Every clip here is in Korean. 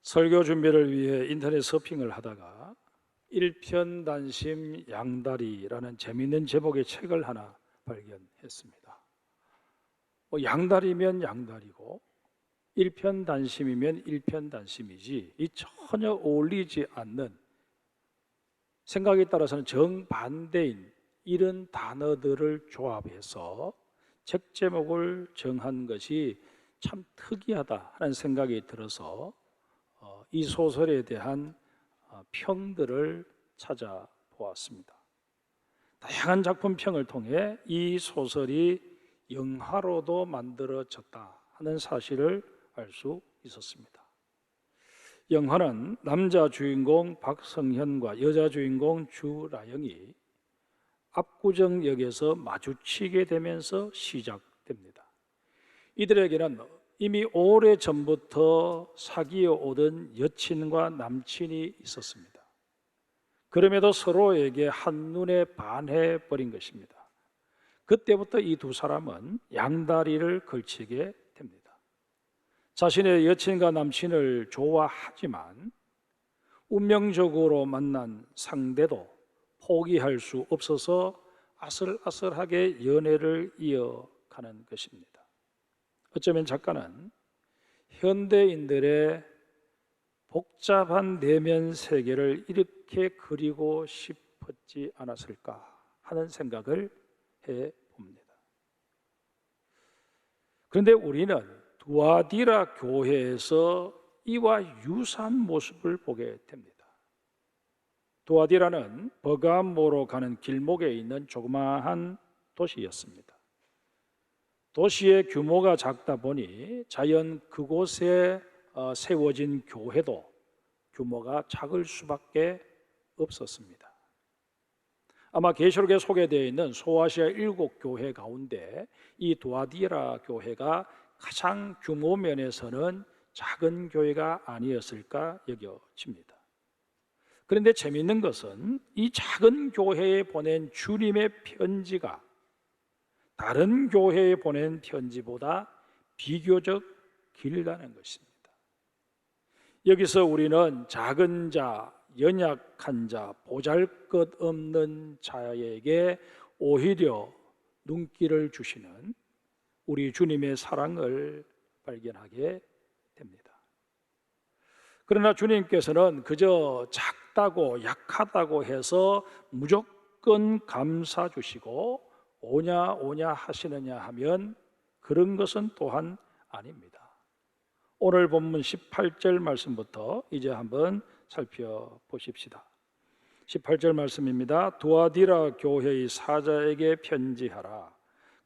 설교 준비를 위해 인터넷 서핑을 하다가 일편단심 양다리라는 재미있는 제목의 책을 하나 발견했습니다. 양다리면 양다리고 일편단심이면 일편단심이지 이 전혀 어울리지 않는, 생각에 따라서는 정반대인 이런 단어들을 조합해서 책 제목을 정한 것이 참 특이하다 하는 생각이 들어서 이 소설에 대한 평들을 찾아보았습니다. 다양한 작품평을 통해 이 소설이 영화로도 만들어졌다 하는 사실을 알 수 있었습니다. 영화는 남자 주인공 박성현과 여자 주인공 주라영이 압구정역에서 마주치게 되면서 시작됩니다. 이들에게는 이미 오래전부터 사귀어 오던 여친과 남친이 있었습니다. 그럼에도 서로에게 한눈에 반해버린 것입니다. 그때부터 이 두 사람은 양다리를 걸치게 됩니다. 자신의 여친과 남친을 좋아하지만 운명적으로 만난 상대도 포기할 수 없어서 아슬아슬하게 연애를 이어가는 것입니다. 어쩌면 작가는 현대인들의 복잡한 내면 세계를 이렇게 그리고 싶었지 않았을까 하는 생각을 해봅니다. 그런데 우리는 두아디라 교회에서 이와 유사한 모습을 보게 됩니다. 두아디라는 버가모로 가는 길목에 있는 조그마한 도시였습니다. 도시의 규모가 작다 보니 자연 그곳에 세워진 교회도 규모가 작을 수밖에 없었습니다. 아마 계시록에 소개되어 있는 소아시아 7교회 가운데 이 두아디라 교회가 가장 규모 면에서는 작은 교회가 아니었을까 여겨집니다. 그런데 재미있는 것은 이 작은 교회에 보낸 주님의 편지가 다른 교회에 보낸 편지보다 비교적 길다는 것입니다. 여기서 우리는 작은 자, 연약한 자, 보잘것없는 자에게 오히려 눈길을 주시는 우리 주님의 사랑을 발견하게 됩니다. 그러나 주님께서는 그저 작다고 약하다고 해서 무조건 감싸 주시고 오냐 오냐 하시느냐 하면 그런 것은 또한 아닙니다. 오늘 본문 18절 말씀부터 이제 한번 살펴보십시다. 18절 말씀입니다. 두아디라 교회의 사자에게 편지하라.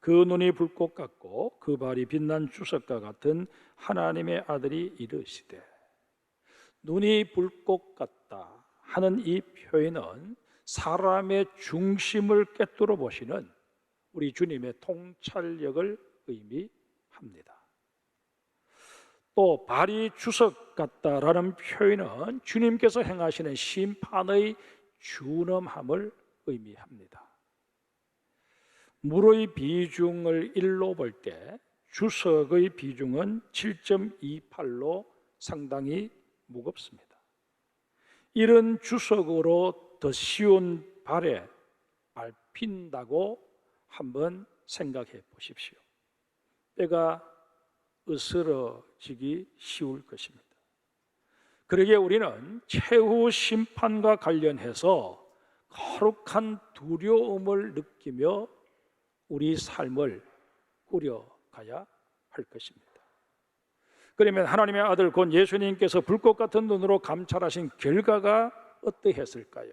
그 눈이 불꽃 같고 그 발이 빛난 주석과 같은 하나님의 아들이 이르시되. 눈이 불꽃 같다 하는 이 표현은 사람의 중심을 꿰뚫어 보시는 우리 주님의 통찰력을 의미합니다. 또 발이 주석 같다라는 표현은 주님께서 행하시는 심판의 준엄함을 의미합니다. 물의 비중을 1로 볼 때 주석의 비중은 7.28로 상당히 무겁습니다. 이런 주석으로 더 쉬운 발에 밟힌다고 한번 생각해 보십시오. 뼈가 으스러지기 쉬울 것입니다. 그러기에 우리는 최후 심판과 관련해서 거룩한 두려움을 느끼며 우리 삶을 꾸려가야 할 것입니다. 그러면 하나님의 아들 곧 예수님께서 불꽃 같은 눈으로 감찰하신 결과가 어떠했을까요?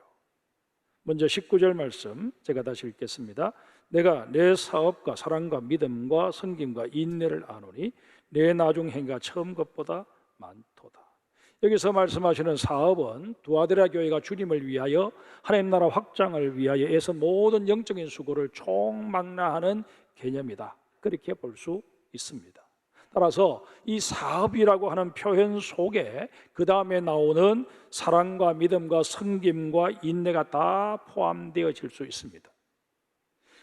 먼저 19절 말씀 제가 다시 읽겠습니다. 내가 내 사업과 사랑과 믿음과 섬김과 인내를 아노니 내 나중 행위가 처음 것보다 많도다. 여기서 말씀하시는 사업은 두아디라 교회가 주님을 위하여 하나님 나라 확장을 위하여 애써 모든 영적인 수고를 총망라하는 개념이다. 그렇게 볼 수 있습니다. 따라서 이 사업이라고 하는 표현 속에 그 다음에 나오는 사랑과 믿음과 섬김과 인내가 다 포함되어질 수 있습니다.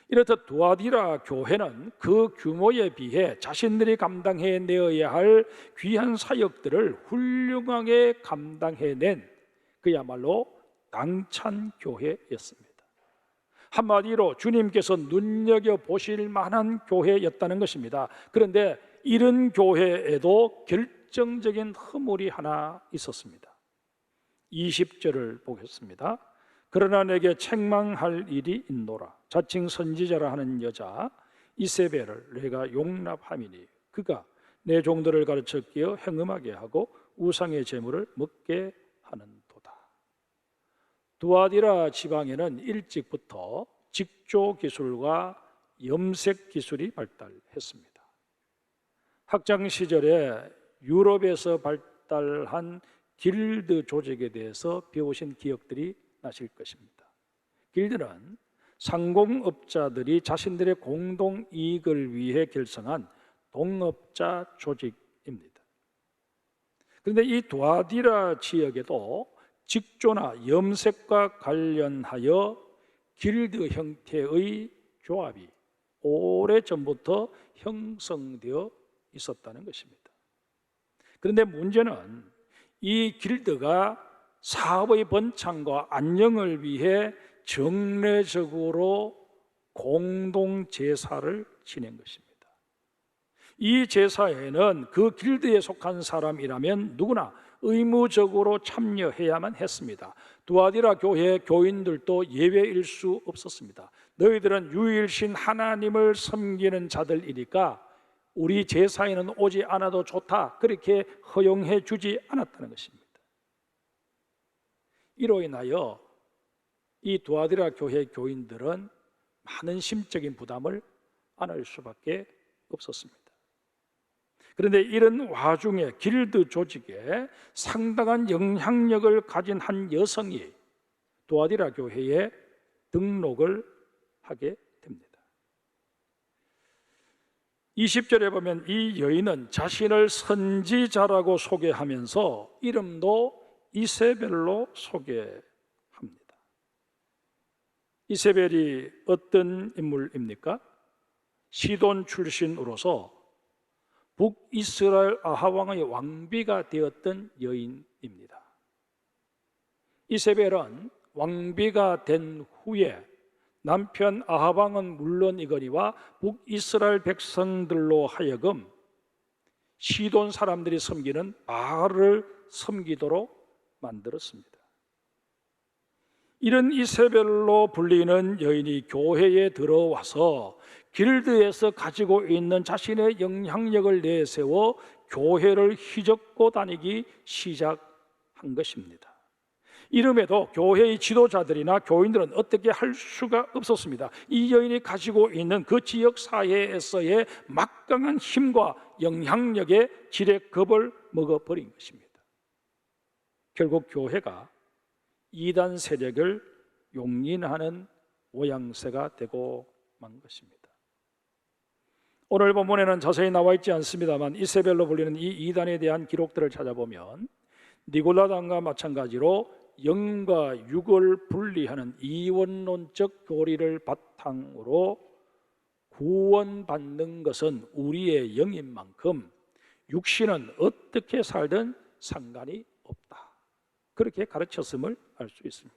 이렇듯 두아디라 교회는 그 규모에 비해 자신들이 감당해내어야 할 귀한 사역들을 훌륭하게 감당해낸 그야말로 당찬 교회였습니다. 한마디로 주님께서 눈여겨보실 만한 교회였다는 것입니다. 그런데 이런 교회에도 결정적인 허물이 하나 있었습니다. 20절을 보겠습니다. 그러나 내게 책망할 일이 있노라. 자칭 선지자라 하는 여자 이세벨을 내가 용납함이니 그가 내 종들을 가르쳐 끼어 행음하게 하고 우상의 제물을 먹게 하는도다. 두아디라 지방에는 일찍부터 직조 기술과 염색 기술이 발달했습니다. 학창 시절에 유럽에서 발달한 길드 조직에 대해서 배우신 기억들이 나실 것입니다. 길드는 상공업자들이 자신들의 공동 이익을 위해 결성한 동업자 조직입니다. 그런데 이 두아디라 지역에도 직조나 염색과 관련하여 길드 형태의 조합이 오래전부터 형성되어 있었다는 것입니다. 그런데 문제는 이 길드가 사업의 번창과 안녕을 위해 정례적으로 공동 제사를 지낸 것입니다. 이 제사에는 그 길드에 속한 사람이라면 누구나 의무적으로 참여해야만 했습니다. 두아디라 교회 교인들도 예외일 수 없었습니다. 너희들은 유일신 하나님을 섬기는 자들이니까 우리 제사에는 오지 않아도 좋다, 그렇게 허용해 주지 않았다는 것입니다. 이로 인하여 이 두아디라 교회 교인들은 많은 심적인 부담을 안을 수밖에 없었습니다. 그런데 이런 와중에 길드 조직에 상당한 영향력을 가진 한 여성이 두아디라 교회에 등록을 하게 됩니다. 20절에 보면 이 여인은 자신을 선지자라고 소개하면서 이름도 이세벨로 소개합니다. 이세벨이 어떤 인물입니까? 시돈 출신으로서 북이스라엘 아하왕의 왕비가 되었던 여인입니다. 이세벨은 왕비가 된 후에 남편 아하방은 물론이거니와 북이스라엘 백성들로 하여금 시돈 사람들이 섬기는 바알을 섬기도록 만들었습니다. 이런 이세벨로 불리는 여인이 교회에 들어와서 길드에서 가지고 있는 자신의 영향력을 내세워 교회를 휘젓고 다니기 시작한 것입니다. 이름에도 교회의 지도자들이나 교인들은 어떻게 할 수가 없었습니다. 이 여인이 가지고 있는 그 지역 사회에서의 막강한 힘과 영향력에 지레 겁을 먹어버린 것입니다. 결국 교회가 이단 세력을 용인하는 모양새가 되고 만 것입니다. 오늘 본문에는 자세히 나와 있지 않습니다만 이세벨로 불리는 이 이단에 대한 기록들을 찾아보면 니골라당과 마찬가지로 영과 육을 분리하는 이원론적 교리를 바탕으로 구원받는 것은 우리의 영인 만큼 육신은 어떻게 살든 상관이 없다, 그렇게 가르쳤음을 알 수 있습니다.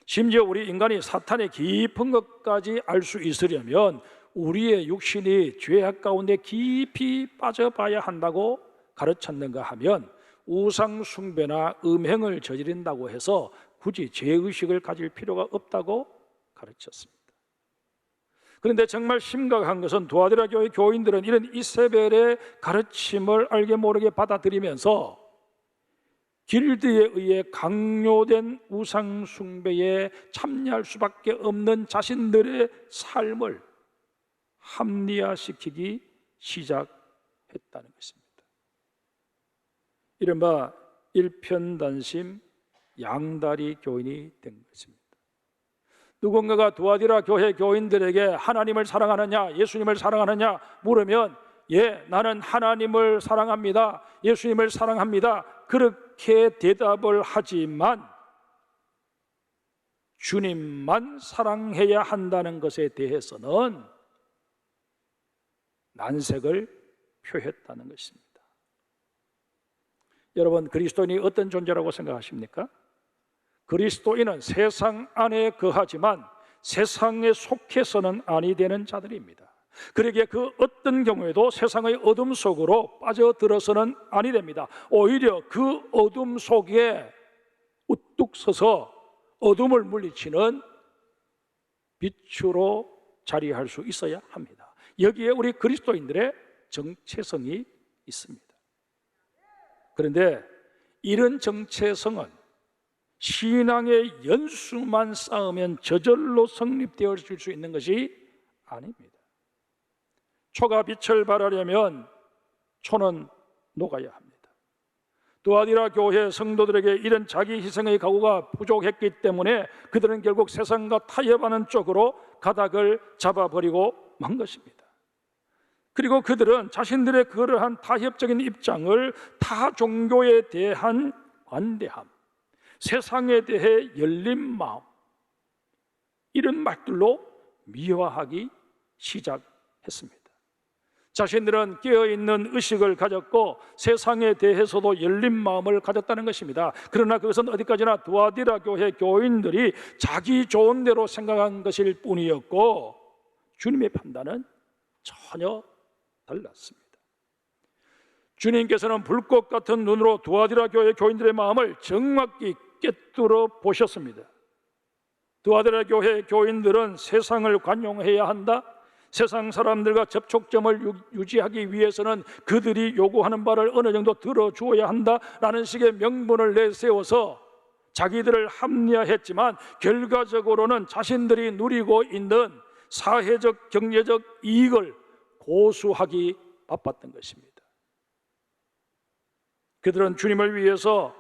심지어 우리 인간이 사탄의 깊은 것까지 알 수 있으려면 우리의 육신이 죄악 가운데 깊이 빠져봐야 한다고 가르쳤는가 하면 우상 숭배나 음행을 저지른다고 해서 굳이 죄의식을 가질 필요가 없다고 가르쳤습니다. 그런데 정말 심각한 것은 두아디라 교회 교인들은 이런 이세벨의 가르침을 알게 모르게 받아들이면서 길드에 의해 강요된 우상 숭배에 참여할 수밖에 없는 자신들의 삶을 합리화시키기 시작했다는 것입니다. 이른바 일편단심 양다리 교인이 된 것입니다. 누군가가 두아디라 교회 교인들에게 하나님을 사랑하느냐, 예수님을 사랑하느냐 물으면 예, 나는 하나님을 사랑합니다, 예수님을 사랑합니다, 그렇게 대답을 하지만 주님만 사랑해야 한다는 것에 대해서는 난색을 표했다는 것입니다. 여러분, 그리스도인이 어떤 존재라고 생각하십니까? 그리스도인은 세상 안에 거하지만 세상에 속해서는 아니 되는 자들입니다. 그러기에 그 어떤 경우에도 세상의 어둠 속으로 빠져들어서는 아니 됩니다. 오히려 그 어둠 속에 우뚝 서서 어둠을 물리치는 빛으로 자리할 수 있어야 합니다. 여기에 우리 그리스도인들의 정체성이 있습니다. 그런데 이런 정체성은 신앙의 연수만 쌓으면 저절로 성립되어질 수 있는 것이 아닙니다. 초가 빛을 발하려면 초는 녹아야 합니다. 두아디라 교회 성도들에게 이런 자기 희생의 각오가 부족했기 때문에 그들은 결국 세상과 타협하는 쪽으로 가닥을 잡아버리고 만 것입니다. 그리고 그들은 자신들의 그러한 타협적인 입장을 타 종교에 대한 관대함, 세상에 대해 열린 마음, 이런 말들로 미화하기 시작했습니다. 자신들은 깨어있는 의식을 가졌고 세상에 대해서도 열린 마음을 가졌다는 것입니다. 그러나 그것은 어디까지나 두아디라 교회 교인들이 자기 좋은 대로 생각한 것일 뿐이었고 주님의 판단은 전혀 달랐습니다. 주님께서는 불꽃 같은 눈으로 두아디라 교회 교인들의 마음을 정확히 꿰뚫어 보셨습니다. 두아디라 교회 교인들은 세상을 관용해야 한다, 세상 사람들과 접촉점을 유지하기 위해서는 그들이 요구하는 바를 어느 정도 들어주어야 한다라는 식의 명분을 내세워서 자기들을 합리화했지만 결과적으로는 자신들이 누리고 있는 사회적 경제적 이익을 고수하기 바빴던 것입니다. 그들은 주님을 위해서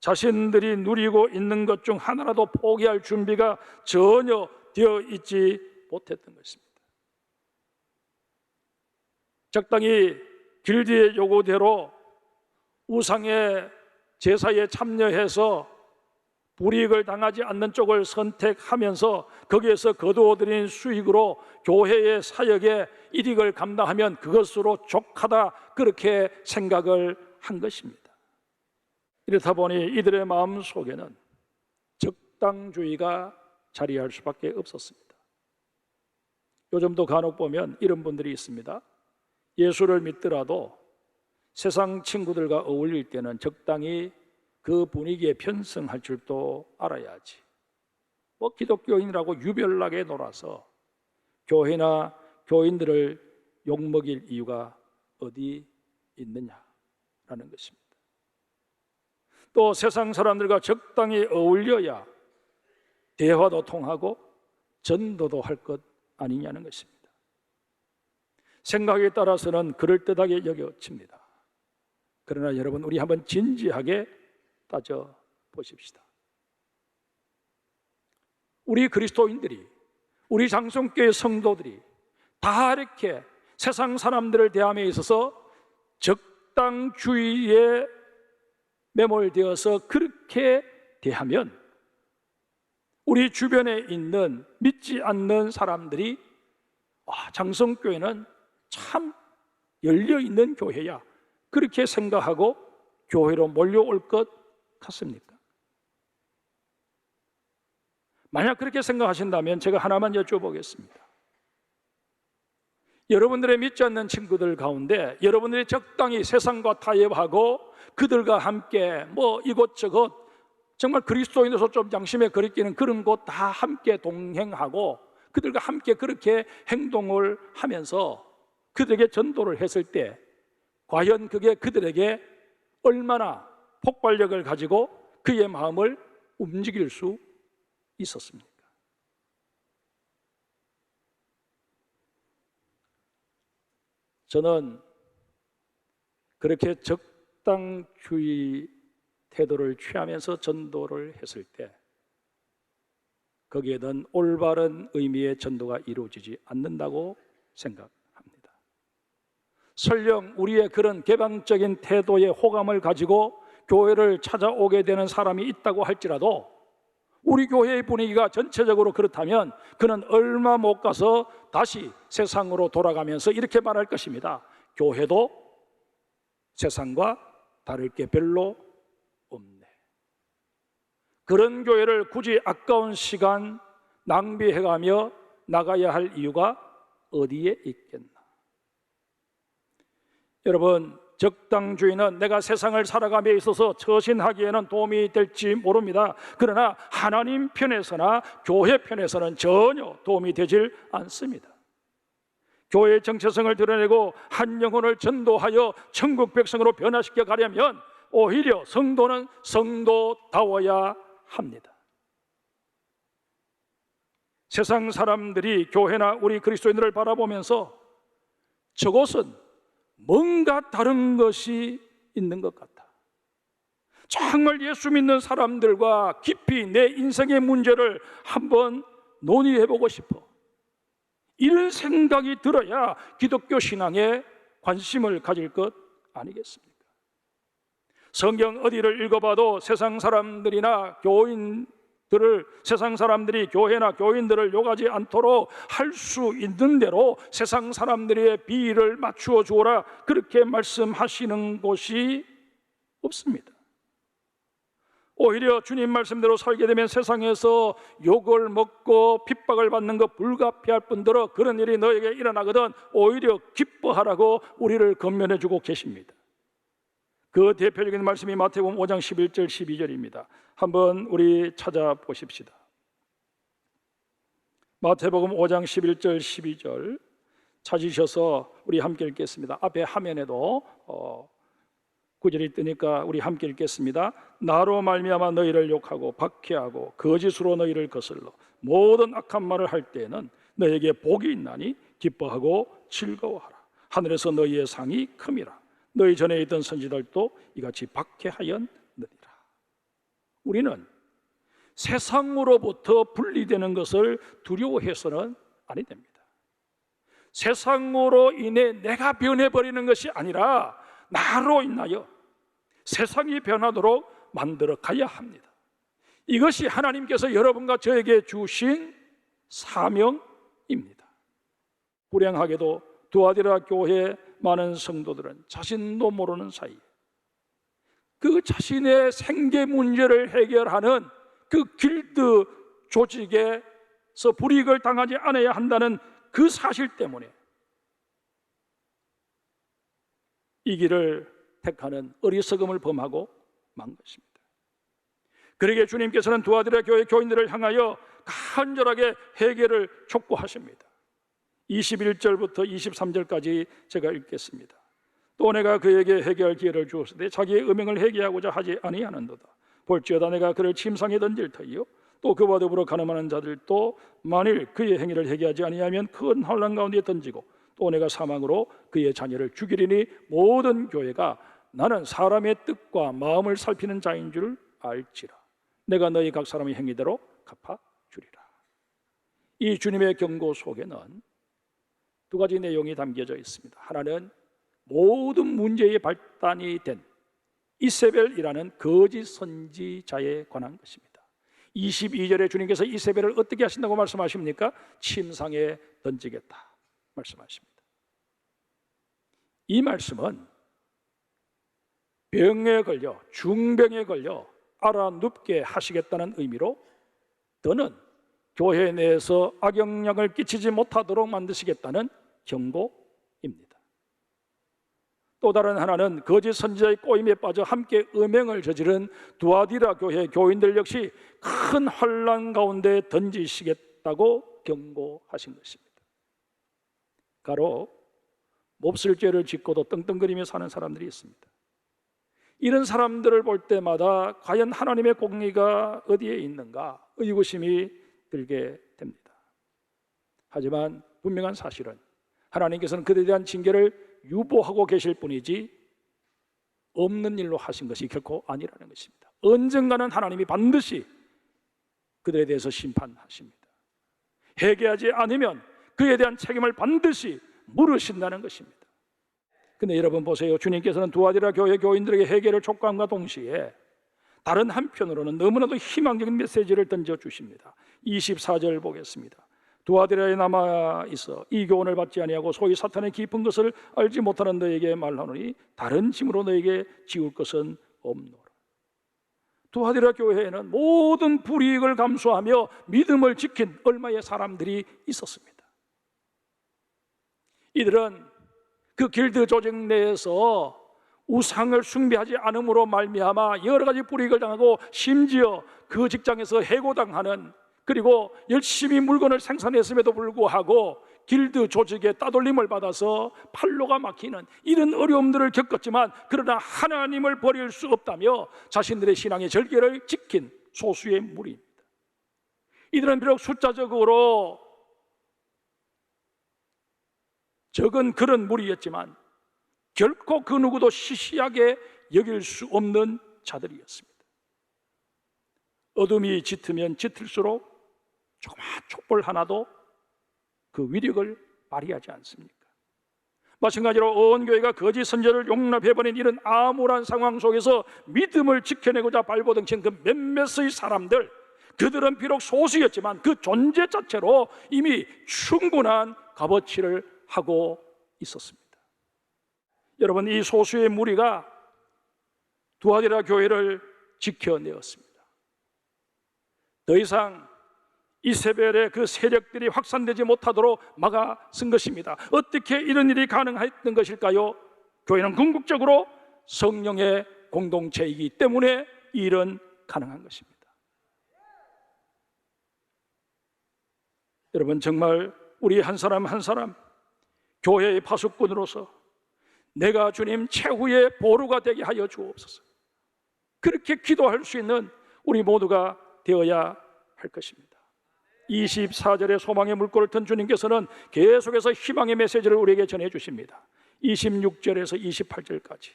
자신들이 누리고 있는 것 중 하나라도 포기할 준비가 전혀 되어 있지 못했던 것입니다. 적당히 길드의 요구대로 우상의 제사에 참여해서 불이익을 당하지 않는 쪽을 선택하면서 거기에서 거두어들인 수익으로 교회의 사역에 이익을 감당하면 그것으로 족하다, 그렇게 생각을 한 것입니다. 이렇다 보니 이들의 마음 속에는 적당주의가 자리할 수밖에 없었습니다. 요즘도 간혹 보면 이런 분들이 있습니다. 예수를 믿더라도 세상 친구들과 어울릴 때는 적당히 그 분위기에 편승할 줄도 알아야지. 기독교인이라고 유별나게 놀아서 교회나 교인들을 욕먹일 이유가 어디 있느냐라는 것입니다. 또 세상 사람들과 적당히 어울려야 대화도 통하고 전도도 할 것 아니냐는 것입니다. 생각에 따라서는 그럴듯하게 여겨집니다. 그러나 여러분, 우리 한번 진지하게 따져 보십시다. 우리 그리스도인들이, 우리 장성교회 성도들이 다 이렇게 세상 사람들을 대함에 있어서 적당주의에 매몰되어서 그렇게 대하면 우리 주변에 있는 믿지 않는 사람들이 장성교회는 참 열려있는 교회야, 그렇게 생각하고 교회로 몰려올 것 같습니까? 만약 그렇게 생각하신다면 제가 하나만 여쭤보겠습니다. 여러분들의 믿지 않는 친구들 가운데 여러분들이 적당히 세상과 타협하고 그들과 함께 이곳저곳 정말 그리스도인으로서 좀 양심에 거리끼는 그런 곳 다 함께 동행하고 그들과 함께 그렇게 행동을 하면서 그들에게 전도를 했을 때 과연 그게 그들에게 얼마나 폭발력을 가지고 그의 마음을 움직일 수 있었습니까? 저는 그렇게 적당주의 태도를 취하면서 전도를 했을 때 거기에는 올바른 의미의 전도가 이루어지지 않는다고 생각합니다. 설령 우리의 그런 개방적인 태도에 호감을 가지고 교회를 찾아오게 되는 사람이 있다고 할지라도 우리 교회의 분위기가 전체적으로 그렇다면 그는 얼마 못 가서 다시 세상으로 돌아가면서 이렇게 말할 것입니다. 교회도 세상과 다를 게 별로 없네. 그런 교회를 굳이 아까운 시간 낭비해가며 나가야 할 이유가 어디에 있겠나? 여러분, 적당주의는 내가 세상을 살아감에 있어서 처신하기에는 도움이 될지 모릅니다. 그러나 하나님 편에서나 교회 편에서는 전혀 도움이 되질 않습니다. 교회의 정체성을 드러내고 한 영혼을 전도하여 천국 백성으로 변화시켜 가려면 오히려 성도는 성도다워야 합니다. 세상 사람들이 교회나 우리 그리스도인들을 바라보면서 저곳은 뭔가 다른 것이 있는 것 같아. 정말 예수 믿는 사람들과 깊이 내 인생의 문제를 한번 논의해보고 싶어. 이런 생각이 들어야 기독교 신앙에 관심을 가질 것 아니겠습니까? 성경 어디를 읽어봐도 세상 사람들이 교회나 교인들을 욕하지 않도록 할 수 있는 대로 세상 사람들의 비위를 맞추어 주어라, 그렇게 말씀하시는 곳이 없습니다. 오히려 주님 말씀대로 살게 되면 세상에서 욕을 먹고 핍박을 받는 것 불가피할 뿐더러 그런 일이 너에게 일어나거든 오히려 기뻐하라고 우리를 권면해 주고 계십니다. 그 대표적인 말씀이 마태복음 5장 11절 12절입니다. 한번 우리 찾아보십시다. 마태복음 5장 11절 12절 찾으셔서 우리 함께 읽겠습니다. 앞에 화면에도 구절이 뜨니까 우리 함께 읽겠습니다. 나로 말미암아 너희를 욕하고 박해하고 거짓으로 너희를 거슬러 모든 악한 말을 할 때에는 너에게 복이 있나니 기뻐하고 즐거워하라. 하늘에서 너희의 상이 큼이라. 너희 전에 있던 선지자들도 이같이 박해하였느니라. 우리는 세상으로부터 분리되는 것을 두려워해서는 아니 됩니다. 세상으로 인해 내가 변해버리는 것이 아니라 나로 인하여 세상이 변하도록 만들어 가야 합니다. 이것이 하나님께서 여러분과 저에게 주신 사명입니다. 불행하게도 두아디라 교회 많은 성도들은 자신도 모르는 사이에 그 자신의 생계 문제를 해결하는 그 길드 조직에서 불이익을 당하지 않아야 한다는 그 사실 때문에 이 길을 택하는 어리석음을 범하고 만 것입니다. 그러기에 주님께서는 두아디라 교회 교인들을 향하여 간절하게 해결을 촉구하십니다. 21절부터 23절까지 제가 읽겠습니다. 또 내가 그에게 해결할 기회를 주었으되 자기의 음행을 회개하고자 하지 아니하는도다. 볼지어다 내가 그를 침상에 던질 터이요 또 그와 더불어 가늠하는 자들도 만일 그의 행위를 회개하지 아니하면 큰 환난 가운데 던지고 또 내가 사망으로 그의 자녀를 죽이리니 모든 교회가 나는 사람의 뜻과 마음을 살피는 자인 줄 알지라. 내가 너희 각 사람의 행위대로 갚아주리라. 이 주님의 경고 속에는 두 가지 내용이 담겨져 있습니다. 하나는 모든 문제의 발단이 된 이세벨이라는 거짓 선지자에 관한 것입니다. 22절에 주님께서 이세벨을 어떻게 하신다고 말씀하십니까? 침상에 던지겠다 말씀하십니다. 이 말씀은 병에 걸려 중병에 걸려 알아눕게 하시겠다는 의미로 더는 교회 내에서 악영향을 끼치지 못하도록 만드시겠다는 경고입니다. 또 다른 하나는 거짓 선지자의 꼬임에 빠져 함께 음행을 저지른 두아디라 교회 교인들 역시 큰 환난 가운데 던지시겠다고 경고하신 것입니다. 가로 몹쓸 죄를 짓고도 떵떵거리며 사는 사람들이 있습니다. 이런 사람들을 볼 때마다 과연 하나님의 공의가 어디에 있는가 의구심이 들게 됩니다. 하지만 분명한 사실은 하나님께서는 그들에 대한 징계를 유보하고 계실 뿐이지 없는 일로 하신 것이 결코 아니라는 것입니다. 언젠가는 하나님이 반드시 그들에 대해서 심판하십니다. 회개하지 않으면 그에 대한 책임을 반드시 물으신다는 것입니다. 근데 여러분 보세요. 주님께서는 두아디라 교회 교인들에게 회개를 촉구함과 동시에 다른 한편으로는 너무나도 희망적인 메시지를 던져주십니다. 24절 보겠습니다. 두아디라에 남아있어 이 교훈을 받지 아니하고 소위 사탄의 깊은 것을 알지 못하는 너에게 말하노니 다른 짐으로 너에게 지울 것은 없노라. 두아디라 교회에는 모든 불이익을 감수하며 믿음을 지킨 얼마의 사람들이 있었습니다. 이들은 그 길드 조직 내에서 우상을 숭배하지 않음으로 말미암아 여러 가지 불이익을 당하고 심지어 그 직장에서 해고당하는, 그리고 열심히 물건을 생산했음에도 불구하고 길드 조직의 따돌림을 받아서 판로가 막히는 이런 어려움들을 겪었지만, 그러나 하나님을 버릴 수 없다며 자신들의 신앙의 절개를 지킨 소수의 무리입니다. 이들은 비록 숫자적으로 적은 그런 무리였지만 결코 그 누구도 시시하게 여길 수 없는 자들이었습니다. 어둠이 짙으면 짙을수록 조그마한 촛불 하나도 그 위력을 발휘하지 않습니까? 마찬가지로 온 교회가 거짓 선지자를 용납해버린 이런 암울한 상황 속에서 믿음을 지켜내고자 발버둥친 그 몇몇의 사람들, 그들은 비록 소수였지만 그 존재 자체로 이미 충분한 값어치를 하고 있었습니다. 여러분, 이 소수의 무리가 두아디라 교회를 지켜내었습니다. 더 이상 이세벨의 그 세력들이 확산되지 못하도록 막아선 것입니다. 어떻게 이런 일이 가능했던 것일까요? 교회는 궁극적으로 성령의 공동체이기 때문에 이 일은 가능한 것입니다. 여러분, 정말 우리 한 사람 한 사람 교회의 파수꾼으로서 내가 주님 최후의 보루가 되게 하여 주옵소서, 그렇게 기도할 수 있는 우리 모두가 되어야 할 것입니다. 24절의 소망의 물꼬를 튼 주님께서는 계속해서 희망의 메시지를 우리에게 전해주십니다. 26절에서 28절까지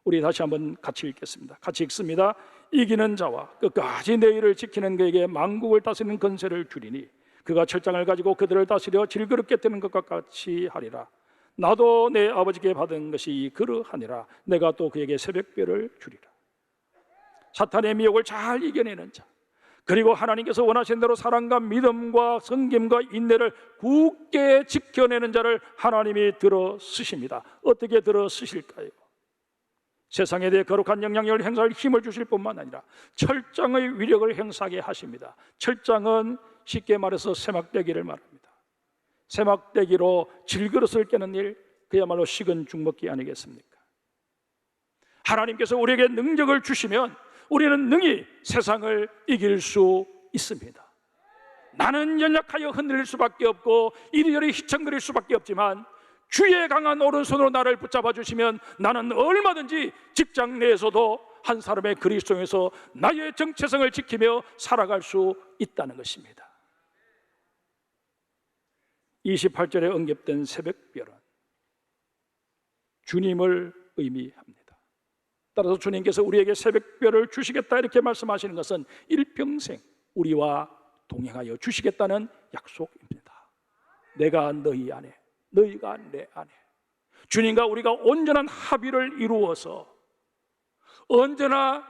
우리 다시 한번 같이 읽겠습니다. 같이 읽습니다. 이기는 자와 끝까지 내 일을 지키는 그에게 만국을 다스리는 권세를 주리니 그가 철장을 가지고 그들을 다스려 질그럽게 뜨는 것과 같이 하리라. 나도 내 아버지께 받은 것이 그러하니라. 내가 또 그에게 새벽별을 주리라. 사탄의 미혹을 잘 이겨내는 자, 그리고 하나님께서 원하신 대로 사랑과 믿음과 섬김과 인내를 굳게 지켜내는 자를 하나님이 들어 쓰십니다. 어떻게 들어 쓰실까요? 세상에 대해 거룩한 영향력을 행사할 힘을 주실 뿐만 아니라 철장의 위력을 행사하게 하십니다. 철장은 쉽게 말해서 세막대기를 말합니다. 세막대기로 질그릇을 깨는 일, 그야말로 식은 죽먹기 아니겠습니까? 하나님께서 우리에게 능력을 주시면 우리는 능히 세상을 이길 수 있습니다. 나는 연약하여 흔들릴 수밖에 없고 이리저리 휘청거릴 수밖에 없지만 주의 강한 오른손으로 나를 붙잡아 주시면 나는 얼마든지 직장 내에서도 한 사람의 그리스도에서 나의 정체성을 지키며 살아갈 수 있다는 것입니다. 28절에 언급된 새벽별은 주님을 의미합니다. 따라서 주님께서 우리에게 새벽별을 주시겠다 이렇게 말씀하시는 것은 일평생 우리와 동행하여 주시겠다는 약속입니다. 내가 너희 안에, 너희가 내 안에, 주님과 우리가 온전한 합의를 이루어서 언제나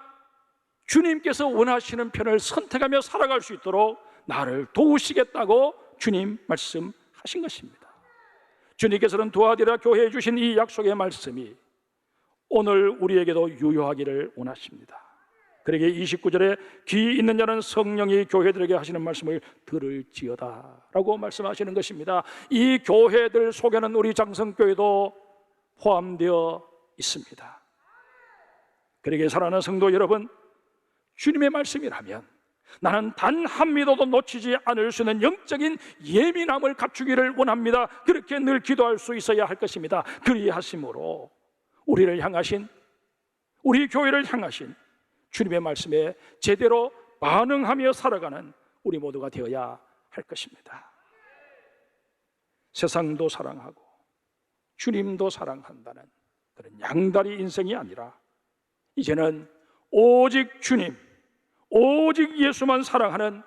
주님께서 원하시는 편을 선택하며 살아갈 수 있도록 나를 도우시겠다고 주님 말씀하신 것입니다. 주님께서는 두아디라 교회에 주신 이 약속의 말씀이 오늘 우리에게도 유효하기를 원하십니다. 그러기에 29절에 귀 있는 자는 성령이 교회들에게 하시는 말씀을 들을지어다 라고 말씀하시는 것입니다. 이 교회들 속에는 우리 장성교회도 포함되어 있습니다. 그러기에 사랑하는 성도 여러분, 주님의 말씀이라면 나는 단 한 미도도 놓치지 않을 수 있는 영적인 예민함을 갖추기를 원합니다. 그렇게 늘 기도할 수 있어야 할 것입니다. 그리하심으로 우리를 향하신, 우리 교회를 향하신 주님의 말씀에 제대로 반응하며 살아가는 우리 모두가 되어야 할 것입니다. 세상도 사랑하고 주님도 사랑한다는 그런 양다리 인생이 아니라 이제는 오직 주님, 오직 예수만 사랑하는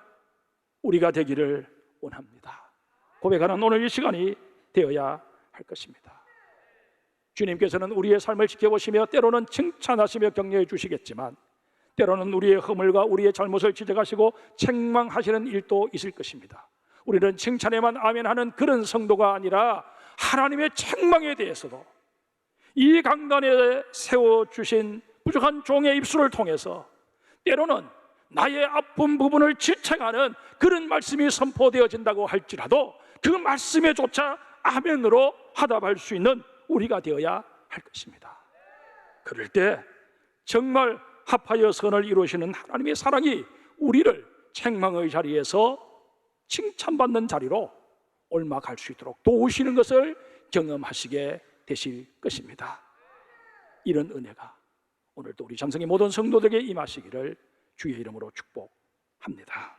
우리가 되기를 원합니다. 고백하는 오늘 이 시간이 되어야 할 것입니다. 주님께서는 우리의 삶을 지켜보시며 때로는 칭찬하시며 격려해 주시겠지만 때로는 우리의 허물과 우리의 잘못을 지적하시고 책망하시는 일도 있을 것입니다. 우리는 칭찬에만 아멘하는 그런 성도가 아니라 하나님의 책망에 대해서도 이 강단에 세워주신 부족한 종의 입술을 통해서 때로는 나의 아픈 부분을 지적하는 그런 말씀이 선포되어진다고 할지라도 그 말씀에 조차 아멘으로 화답할 수 있는 우리가 되어야 할 것입니다. 그럴 때 정말 합하여 선을 이루시는 하나님의 사랑이 우리를 책망의 자리에서 칭찬받는 자리로 올라갈 수 있도록 도우시는 것을 경험하시게 되실 것입니다. 이런 은혜가 오늘도 우리 장성의 모든 성도들에게 임하시기를 주의 이름으로 축복합니다.